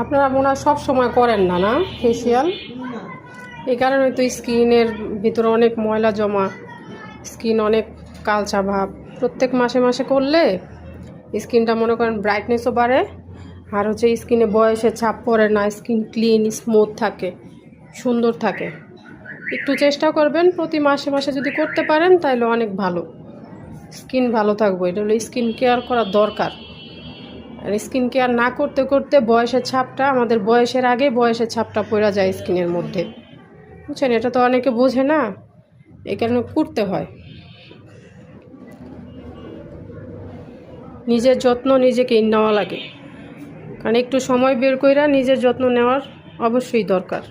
আপনারা মনে হয় সব সময় করেন না না ফেসিয়াল? এই কারণে তো স্কিনের ভিতরে অনেক ময়লা জমা, স্কিন অনেক কালচা ভাব। প্রত্যেক মাসে মাসে করলে স্কিনটা মনে করেন ব্রাইটনেসও বাড়ে, আর হচ্ছে স্কিনে বয়সের ছাপ পড়ে না, স্কিন ক্লিন স্মুথ থাকে, সুন্দর থাকে। একটু চেষ্টা করবেন প্রতি মাসে মাসে যদি করতে পারেন তাহলে অনেক ভালো, স্কিন ভালো থাকবে। এটা হলো স্কিন কেয়ার করা দরকার। আর স্কিন কেয়ার না করতে করতে বয়সের ছাপটা, আমাদের বয়সের আগে বয়সের ছাপটা পড়ে যায় স্কিনের মধ্যে, বুঝছেন? এটা তো অনেকে বোঝে না, এই কারণে করতে হয়। নিজের যত্ন নিজেকেই নেওয়া লাগে, কারণ একটু সময় বের কইরা নিজের যত্ন নেওয়ার অবশ্যই দরকার।